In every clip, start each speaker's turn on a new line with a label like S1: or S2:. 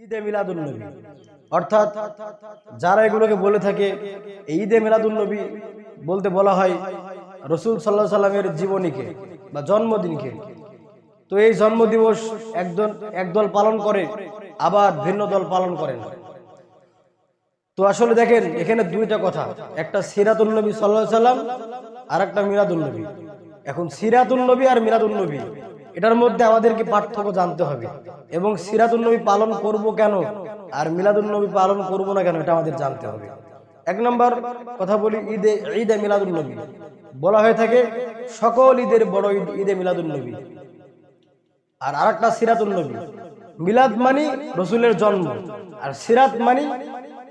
S1: ঈদে মিলাদুন নবী, অর্থাৎ যারা এগুলোকে বলে থাকে এই ঈদে মিলাদুন নবী বলতে বলা হয় রাসূল সাল্লাল্লাহু আলাইহি সাল্লামের জীবনীকে বা জন্মদিনকে। তো এই জন্মদিবস একদল পালন করে, আবার ভিন্ন দল পালন করে না। তো আসলে দেখেন এখানে দুইটা কথা, একটা সিরাতুন নবী সাল্লাল্লাহু আলাইহি সাল্লাম আর একটা মিলাদুন নবী। এখন সিরাতুন নবী আর মিলাদুন নবী এটার মধ্যে আমাদেরকে পার্থক্য জানতে হবে, এবং সিরাতুন নবী পালন করব কেন আর মিলাদুন নবী পালন করব না কেন এটা আমাদের জানতে হবে। এক নম্বর কথা বলি, ঈদে মিলাদুন নবী বলা হয়ে থাকে সকল ঈদের বড় ঈদ ঈদে মিলাদুন নবী। আর আরেকটা সিরাতুন নবী। মিলাদ মানি রসুলের জন্ম, আর সিরাত মানি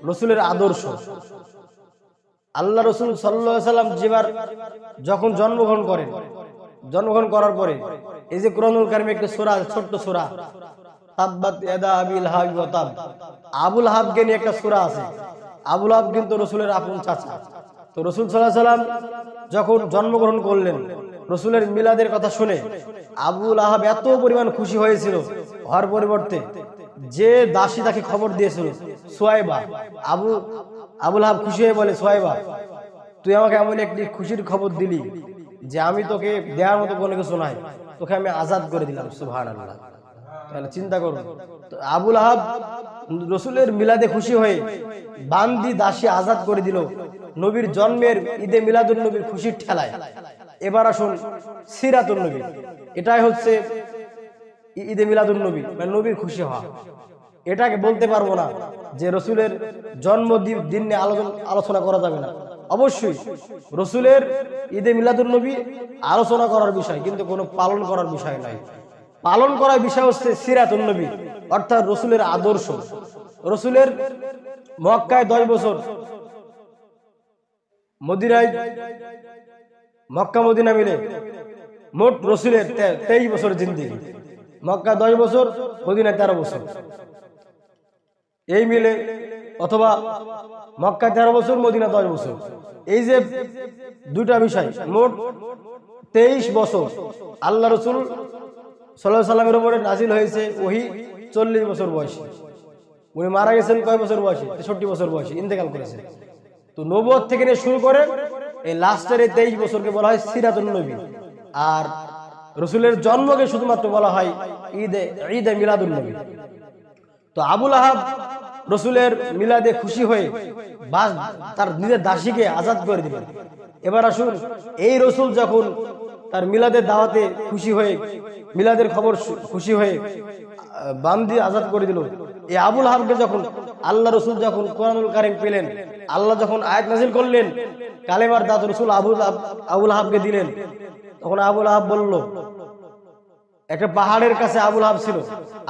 S1: রসুলের আদর্শ। আল্লাহ রসুল সাল্লাল্লাহু আলাইহি সাল্লাম যেবার যখন জন্মগ্রহণ করার পরে এই যে কুরআনুল কারীমে একটা সূরা, ছোট্ট সূরা তাব্বাত ইয়াদা আবিল লাহাব ওয়া তাব, আবুল লাহাবকে নিয়ে একটা সূরা আছে। আবুল লাহাব কিন্তু রসুলের আপন চাচা। তো রসুল সাল্লাল্লাহু আলাইহি সাল্লাম যখন জন্মগ্রহণ করলেন, রসুলের মিলাদের কথা শুনে আবু লাহাব এত পরিমাণ খুশি হয়েছিল, হওয়ার পরিবর্তে যে দাসী তাকে খবর দিয়েছিল সুয়াইবা, আবু লাহাব খুশি হয়ে বলে, সুয়াইবা তুই আমাকে এমন একটি খুশির খবর দিলি যে আমি তোকে দেওয়ার মতো কোনো কিছু নাই, তোকে আমি আজাদ করে দিলাম। সুবহানাল্লাহ। তাহলে চিন্তা করুন, তো আবু লাহাব রসুলের মিলাদে খুশি হয়ে বান্দি দাসী আজাদ করে দিল নবীর জন্মের ঈদে মিলাদুন নবীর খুশির ঠেলায়। এবার আসুন সিরাতুন নবী, এটাই হচ্ছে ঈদে মিলাদুন নবী, মানে নবীর খুশি হওয়া। এটাকে বলতে পারবো না যে রসুলের জন্মদিন নিয়ে আলোচনা করা যাবে না। অবশ্যই রসুলের ঈদে মিলাদুন নবী আলোচনা করার বিষয়, কিন্তু কোনো পালন করার বিষয় নয়। পালন করার বিষয় হচ্ছে সিরাতুন নবী, অর্থাৎ রসুলের আদর্শ। রসুলের মক্কায় 10 বছর, মদিনায় মক্কা মদিনা মিলে মোট রসুলের 23 বছর জিন্দেগি। মক্কা 10 বছর, মদিনায় 13 বছর, এই মিলে, অথবা মক্কা 13 বছর, মদিনা 10 বছর। এই যে দুইটা বিষয়, মোট 23 বছর আল্লাহ রসুল সাল্লাল্লাহু আলাইহি সাল্লামের উপরে নাজিল হয়েছে ওহী 40 বছর বয়সে। উনি মারা গেছেন কয় বছর বয়সে? 63 বছর বয়সে ইন্তেকাল করেছেন। তো নবুয়ত থেকে নিয়ে শুরু করে এই লাস্টের এই 23 বছরকে বলা হয় সিরাতুন নবী। আর রসুলের জন্মকে শুধুমাত্র বলা হয় ঈদে মিলাদুন নবী। তো আবু লাহাব রসুলের মিলাদে খুশি হয়ে তার নিজের দাসীকে আজাদ করে দিলেন। এবার আসুন, এই রসুল যখন তার মিলাদের দাওয়াতে খুশি হয়ে, মিলাদের খবর খুশি হয়ে বান্দি আজাদ করে দিল, এই আবু লাহাবকে যখন আল্লাহ রসুল যখন কুরআনুল কারীম পেলেন, আল্লাহ যখন আয়াত নাযিল করলেন, কালেমার দাত রসুল আবু লাহাবকে দিলেন, তখন আবু লাহাব বলল, একটা পাহাড়ের কাছে আবু লাহাব ছিল।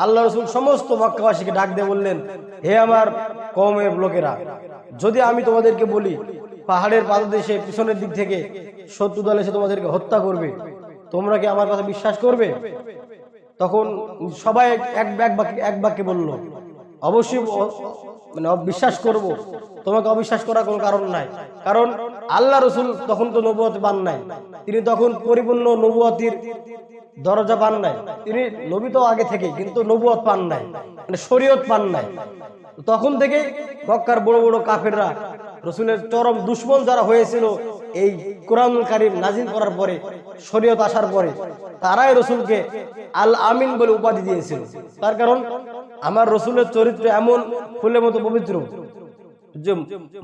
S1: আল্লাহ রসুল সমস্ত মক্কাবাসীকে ডাক দিয়ে বললেন, হে আমার কওমের লোকেরা, যদি আমি তোমাদেরকে বলি পাহাড়ের পাদদেশে পিছনের দিক থেকে শত্রু দল এসে তোমাদেরকে হত্যা করবে, তোমরা কি আমার কথা বিশ্বাস করবে? তখন সবাই এক বাক্যে বলল, অবশ্যই মানে বিশ্বাস করব, তোমাকে অবিশ্বাস করার কোনো কারণ নাই। কারণ আল্লাহ রসুল তখন তো নবুয়ত পান নাই, তিনি তখন পরিপূর্ণ নবুয়তির দরজা পান নাই। তিনি নবী তো আগে থেকে, কিন্তু নবুয়ত পান নাই, মানে শরীয়ত পান নাই। তখন থেকে মক্কার বড় বড় কাফেররা, রসুলের চরম দুশমন যারা হয়েছিল এই কুরআনুল কারীম নাজিল করার পরে, শরীয়ত আসার পরে, তারাই রসুলকে আল আমিন বলে উপাধি দিয়েছিল। তার কারণ আমার রসুলের চরিত্র এমন ফুলের মতো পবিত্র যে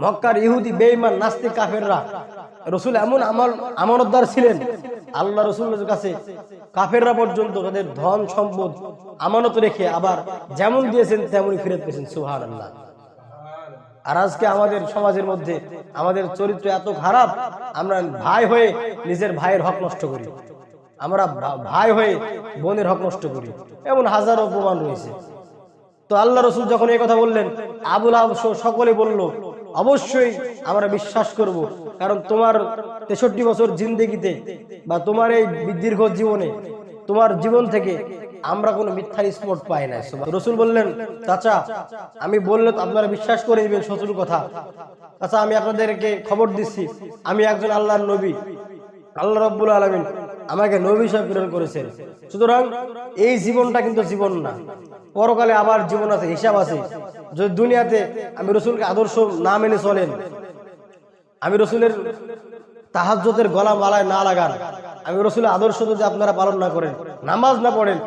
S1: মক্কার ইহুদি বেঈমান নাস্তিক কাফেররা, রসুল এমন আমানতদার ছিলেন আল্লাহ রসুলের কাছে, কাফেররা পর্যন্ত তাদের ধন সম্পদ আমানত রেখে আবার যেমন দিয়েছেন তেমনই ফেরত পেয়েছেন। সুবহানাল্লাহ। আর আজকে আমাদের সমাজের মধ্যে আমাদের চরিত্র এত খারাপ, আমরা ভাই হয়ে নিজের ভাইয়ের হক নষ্ট করি, আমরা ভাই হয়ে বোনের হক নষ্ট করি, এমন হাজারো প্রমাণ রয়েছে। তো আল্লাহ রসুল যখন এই কথা বললেন, আবু লাহাব সকলে বলল, অবশ্যই আমরা বিশ্বাস করব, কারণ তোমার 63 বছর জিন্দেগিতে বা তোমার এই দীর্ঘ জীবনে, তোমার জীবন থেকে আমরা কোনো মিথ্যার স্পট পাই না। রসুল বললেন, চাচা আমি বললে তো আপনারা বিশ্বাস করে দিবেন শত্রুর কথা। চাচা আমি আপনাদেরকে খবর দিচ্ছি, আমি একজন আল্লাহর নবী। আল্লাহ রাব্বুল আলামিন আমাকে নবী হিসেবে প্রেরণ করেছেন। সুতরাং এই জীবনটা কিন্তু জীবন না, পরকালে আবার জীবন আছে, হিসাব আছে। যদি দুনিয়াতে আমি রসুলকে আদর্শ না মেনে চলেন, আমি রসুলের তাহাজ্জুদের গলা মালায় না লাগান, আমি রসুলের আদর্শ যদি আপনারা পালন না করেন, নামাজ না পড়েন,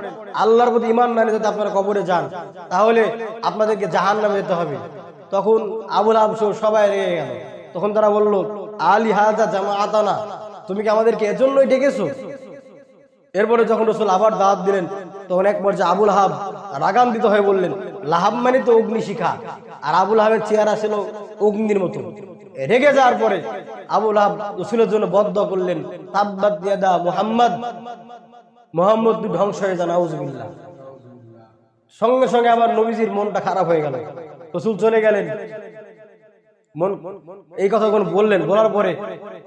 S1: আল্লাহর প্রতি ঈমান না নিয়ে যদি আপনারা কবরে যান, তাহলে আপনাদেরকে জাহান্নামে যেতে হবে। তখন আবুল আহাব সবাই রেগে গেল। তখন তারা বলল, আলী হাজা জামাআতানা, তুমি কি আমাদেরকে এজন্যই ডেকেছো? এরপরে যখন রসুল আবার দাওয়াত দিলেন, তখন এক পর্যায়ে আবুল আহাব রাগান্বিত হয়ে বললেন, লাহাব মানে তো অগ্নিশিখা, আর আবুল আহাবের চেহারা ছিল অগ্নির মতো। রেগে যাওয়ার পরে আবুল আহাব রসুলের জন্য বদদোয়া করলেন, তাব্বাত ইয়াদা মুহাম্মদ, মুহাম্মদ তুই ধ্বংস হয়ে যা, নাউজুবিল্লাহ। সঙ্গে সঙ্গে আবার নবীজির মনটা খারাপ হয়ে গেল, রসুল চলে গেলেন। এই কথা বললেন, বলার পরে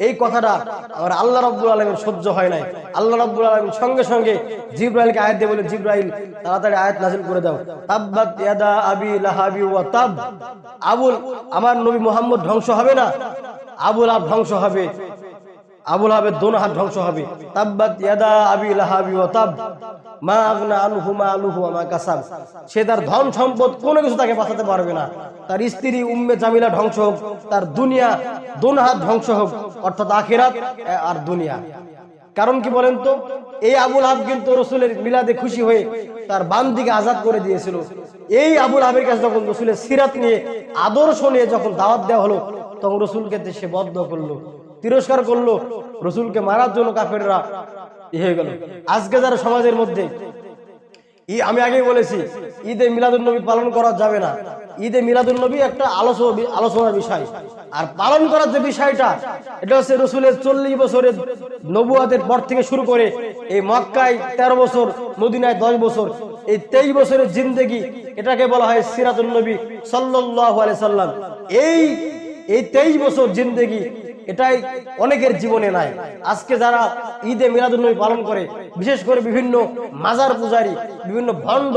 S1: এই কথাটা আমার আল্লাহ রাব্বুল আলামিন সহ্য হয় নাই। আল্লাহ রাব্বুল আলামিন সঙ্গে সঙ্গে জিবরাইলকে আয়াত দিয়ে বলেন, জিবরাইল তাড়াতাড়ি আয়াত নাযিল করে দাও, তাব্বাত ইয়াদা আবি লাহাবি ওয়া তাব। আমার নবী মুহাম্মদ ধ্বংস হবে না, আবুল আহাব ধ্বংস হবে, আবুল আহাবের দোনো হাত ধ্বংস হবে। তাব্বাত ইয়াদা আবি লাহাবি ওয়া তাব মা আগনা আনহু মালুহু ওয়া মা কাসাব। সে তার ধন সম্পদ কোনো কিছু তাকে বাঁচাতে পারবে না। তার স্ত্রী উম্মে জামিলা ধ্বংস হোক, তার দুনিয়া দোনো হাত ধ্বংস হোক, অর্থাৎ আখিরাত আর দুনিয়া। কারণ কি বলেন তো, এই আবুল আহাব কিন্তু রসুলের মিলাদে খুশি হয়ে তার বান্দিকে আজাদ করে দিয়েছিল। এই আবুল আহাবের কাছে যখন রসুলের সিরাত নিয়ে, আদর্শ নিয়ে যখন দাওয়াত দেওয়া হলো, তখন রসুলকে সে বদদোয়া করলো, তিরস্কার করলো, রসুলকে মারার জন্য কাফেররা হয়ে গেল। আজকে যারা সমাজের মধ্যে, আমি আগেই বলেছি, ঈদে মিলাদুন নবী পালন করা যাবে না। ঈদে মিলাদুন নবী একটা আলোচনার বিষয়, আর পালন করার যে বিষয়টা, এটা হচ্ছে রসুলের 40 বছরের নবুয়াতের পর থেকে শুরু করে এই মক্কায় 13 বছর, মদিনায় 10 বছর, এই 23 বছরের জিন্দেগি, এটাকে বলা হয় সিরাতুন নবী সাল্লাল্লাহু আলাইহি সাল্লাম। এই 23 বছর জিন্দেগি, এটাই অনেকের জীবনে নাই। আজকে যারা ঈদে মিলাদুন নবী পালন করে, বিশেষ করে বিভিন্ন মাজার পূজারী, বিভিন্ন ভণ্ড,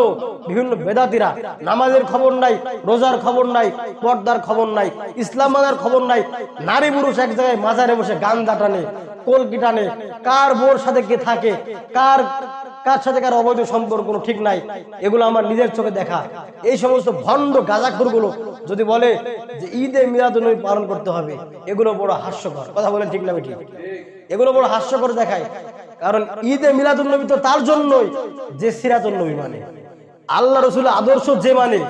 S1: বিভিন্ন বেদাতিরা, নামাজের খবর নাই, রোজার খবর নাই, পর্দার খবর নাই, ইসলাম মানার খবর নাই, নারী পুরুষ এক জায়গায় মাজারে বসে গান্দা টানে, কলকি টানে, কার বোর সাথে কে থাকে, কার সাথে কার অবৈধ সম্পর্ক কোনো ঠিক নাই। এগুলো আমার নিজের চোখে দেখা। এই সমস্ত ভণ্ড গাঁজাখোরগুলো যদি বলে যে ঈদে মিলাদুন নবী পালন করতে হবে, এগুলো বড় হাস্যকর কথা বলেন, ঠিক না ঠিক? এগুলো বড় হাস্যকর দেখায়। কারণ ঈদে মিলাদুন নবী তো তার জন্যই যে সিরাতুন নবী মানে, আল্লাহ রসুলের আদর্শ যে মানে,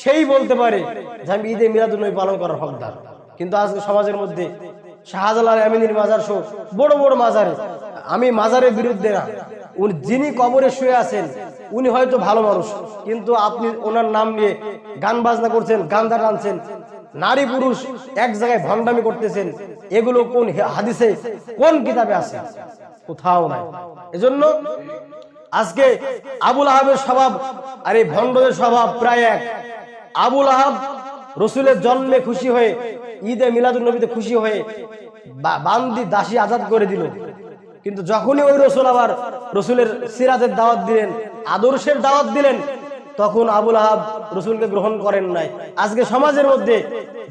S1: সেই বলতে পারে যে আমি ঈদে মিলাদুন নবী পালন করার হকদার। কিন্তু আজকে সমাজের মধ্যে শাহজালাল আমিনীর মাজার সহ বড় বড় মাজারে, আমি মাজারের বিরুদ্ধে না, যিনি কবরে শুয়ে আছেন উনি হয়তো ভালো মানুষ, কিন্তু আপনি ওনার নাম নিয়ে গান বাজনা করছেন, গান্দা টানছেন, নারী পুরুষ এক জায়গায় ভণ্ডামি করতেছেন, এগুলো কোন হাদিসে, কোন কিতাবে আছে? কোথাও নাই। এজন্য আজকে আবুল আহাবের স্বভাব আর এই ভণ্ডদের স্বভাব প্রায় এক। আবুল আহাব রসুলের জন্মে খুশি হয়ে, ঈদে মিলাদুন নবীতে খুশি হয়ে বান্দি দাসী আজাদ করে দিল, কিন্তু যখনই ওই রসুল আবার রসুলের সিরাতের দাওয়াত দিলেন, আদর্শের দাওয়াত দিলেন, তখন আবুল আহাব রসুলকে গ্রহণ করেন নাই। আজকে সমাজের মধ্যে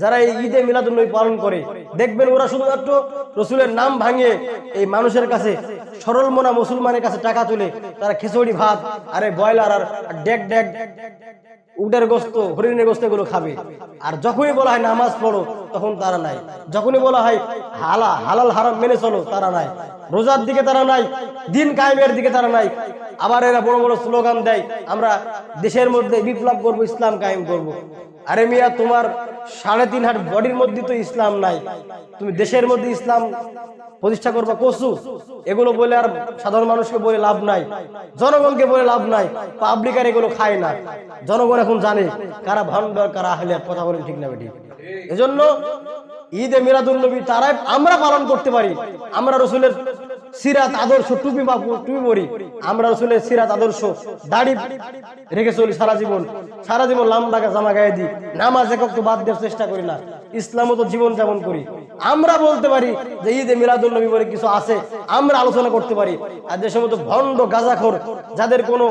S1: যারা এই ঈদে মিলাদুন নবী পালন করে, দেখবেন ওরা শুধুমাত্র রসুলের নাম ভাঙিয়ে এই মানুষের কাছে, সরল মনা মুসলমানের কাছে টাকা তুলে তারা খিচুড়ি ভাত, আরে ব্রয়লার আর ডেক ডেক উটের গোস্ত, হরিণের গোস্ত এগুলো খাবে। আর যখনই বলা হয় নামাজ পড়ো, তখন তারা নাই। যখনই বলা হয় হালাল হারাম মেনে চলো, তারা নাই। রোজার দিকে তারা নাই, দিন কায়েমের দিকে তারা নাই। আবার এরা বড় বড় স্লোগান দেয়, আমরা দেশের মধ্যে বিপ্লব করব, ইসলাম কায়েম করব। আরে মিয়া, তোমার 3.5 হাত বডির মধ্যে তো ইসলাম নাই, তুমি দেশের মধ্যে ইসলাম প্রতিষ্ঠা করবা কসু? এগুলো বলে আর সাধারণ মানুষকে বলে লাভ নাই, জনগণকে বলে লাভ নাই। পাবলিক আর এগুলো খায় না। জনগণ এখন জানে কারা ভণ্ড, কারা আহলে। কথা বলেন, ঠিক না বেঠিক? এজন্য ঈদে মিলাদুন নবী তারাই আমরা পালন করতে পারি। আমরা রসুলের সিরাত আদর্শ টুপি পরি, আমরা রসুলের সিরাত আদর্শ দাড়ি রেখে চলি সারা জীবন লম্বা জামা গায়ে দিই, নামাজ একক তো বাদ দেওয়ার চেষ্টা করি না, ইসলামও তো জীবন যেমন করি। আমরা বলতে পারি যে ঈদে মিলাদুন নবী বলে কিছু আছে, আমরা আলোচনা করতে পারি। আর যে সমস্ত ভণ্ড গাঁজাখোর, যাদের কোনো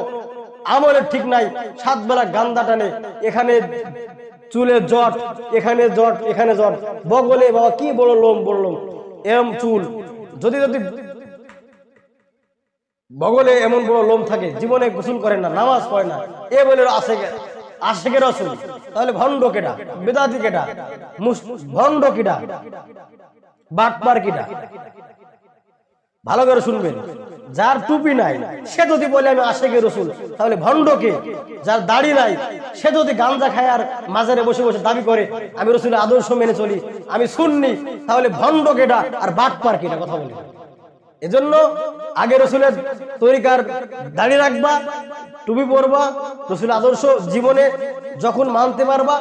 S1: আমলের ঠিক নাই, 7 বেলা গান্দা টানে, এখানে চুলে জট, এখানে জট, এখানে জট, বগলে বাবা কি বড় লোম, এরম চুল, যদি বগলে এমন বড় লোম থাকে, জীবনে গোসল করে না, নামাজ পড়ে না, এ বলে আশেকের রাসূল। তাহলে ভণ্ড কেডা, বেদাতি কেডা, ভণ্ড কিডা, বাটপার কিডা? ভালো করে শুনবেন, যার টুপি নাই সে যদি বলে আমি আশেকের রাসূল, তাহলে ভণ্ড কে? যার দাড়ি নাই সে যদি গাঁজা খায় আর মাজারে বসে বসে দাবি করে আমি রাসূলের আদর্শ মেনে চলি, আমি সুন্নি, তাহলে ভণ্ড কেডা আর বাটপার কিডা? কথা বলি। এজন্য আগে রসুলের তরিকার দাঁড়িয়ে রাখবা, টুপি পরবা, রসুলের আদর্শ জীবনে যখন মানতে পারবা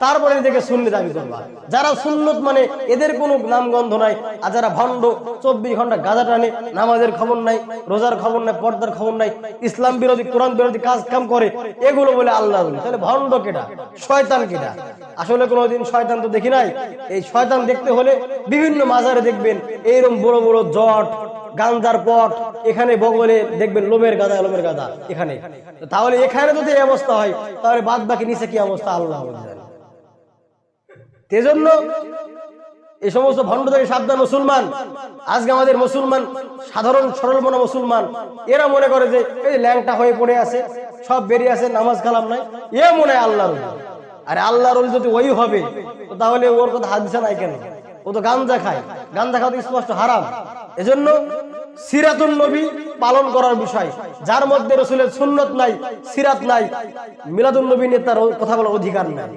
S1: তারপরে নিজেকে সুন্নি দাবি করবা। যারা সুন্নত মানে এদের কোনো নামগন্ধ নাই, আর যারা ভণ্ড 24 ঘন্টা গাঁজা টানে, নামাজের খবর নাই, রোজার খবর নাই, পর্দার খবর নাই, ইসলাম বিরোধী কোরআন বিরোধী কাজ কাম করে, এগুলো বলে আল্লাহ বলে, তাহলে ভণ্ড কেডা, শয়তান কেডা? আসলে কোনোদিন শয়তান তো দেখি নাই। এই শয়তান দেখতে হলে বিভিন্ন মাজারে দেখবেন এইরকম বড় বড় জট, গাঞ্জার পট, এখানে বগলে দেখবেন লোমের গাদা, লোমের গাদা এখানে। তাহলে এখানে যদি এই অবস্থা হয়, তাহলে বাদ বাকি নিচে কি অবস্থা আল্লাহ জানে। এজন্য এই সমস্ত ভণ্ড থেকে সাবধান মুসলমান। আজকে আমাদের মুসলমান, সাধারণ সরল মনা মুসলমান, এরা মনে করে যে এই ল্যাংটা হয়ে পড়ে আছে, সব বেরিয়ে আছে, নামাজ কালাম নাই, এ মনে হয় আল্লাহর। আরে আল্লাহর যদি ওই হবে তাহলে ওর কথা হাদিসে নাই কেন? ও তো গাঞ্জা খায়, গাঞ্জা খাওয়া তো স্পষ্ট হারাম। এজন্য সিরাতুন নবী পালন করার বিষয়, যার মধ্যে রাসূলের সুন্নত নাই, সিরাত নাই, মিলাদুন নবী নিয়ে তার কথা বলার অধিকার নাই।